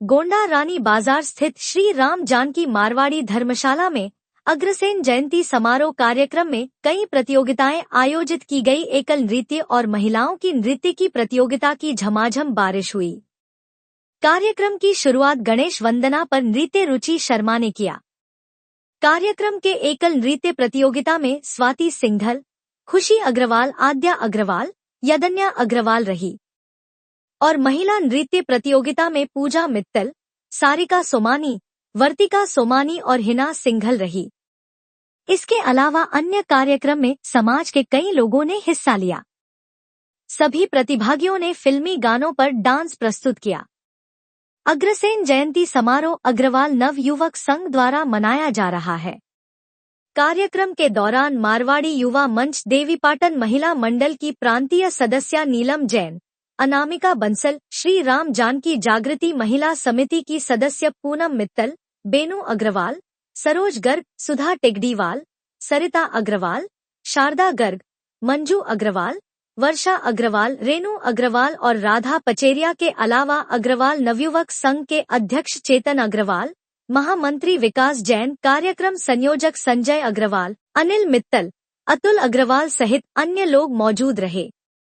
गोंडा रानी बाजार स्थित श्री राम जानकी मारवाड़ी धर्मशाला में अग्रसेन जयंती समारोह कार्यक्रम में कई प्रतियोगिताएं आयोजित की गई। एकल नृत्य और महिलाओं की नृत्य की प्रतियोगिता की झमाझम बारिश हुई। कार्यक्रम की शुरुआत गणेश वंदना पर नृत्य रुचि शर्मा ने किया। कार्यक्रम के एकल नृत्य प्रतियोगिता में स्वाति सिंघल, खुशी अग्रवाल, आद्या अग्रवाल, यदन्या अग्रवाल रही और महिला नृत्य प्रतियोगिता में पूजा मित्तल, सारिका सोमानी, वर्तिका सोमानी और हिना सिंघल रही। इसके अलावा अन्य कार्यक्रम में समाज के कई लोगों ने हिस्सा लिया। सभी प्रतिभागियों ने फिल्मी गानों पर डांस प्रस्तुत किया। अग्रसेन जयंती समारोह अग्रवाल नव युवक संघ द्वारा मनाया जा रहा है। कार्यक्रम के दौरान मारवाड़ी युवा मंच देवीपाटन महिला मंडल की प्रांतीय सदस्य नीलम जैन, अनामिका बंसल, श्री राम जानकी जागृति महिला समिति की सदस्य पूनम मित्तल, बेनू अग्रवाल, सरोज गर्ग, सुधा टेगडीवाल, सरिता अग्रवाल, शारदा गर्ग, मंजू अग्रवाल, वर्षा अग्रवाल, रेणु अग्रवाल और राधा पचेरिया के अलावा अग्रवाल नवयुवक संघ के अध्यक्ष चेतन अग्रवाल, महामंत्री विकास जैन, कार्यक्रम संयोजक संजय अग्रवाल, अनिल मित्तल, अतुल अग्रवाल सहित अन्य लोग मौजूद रहे।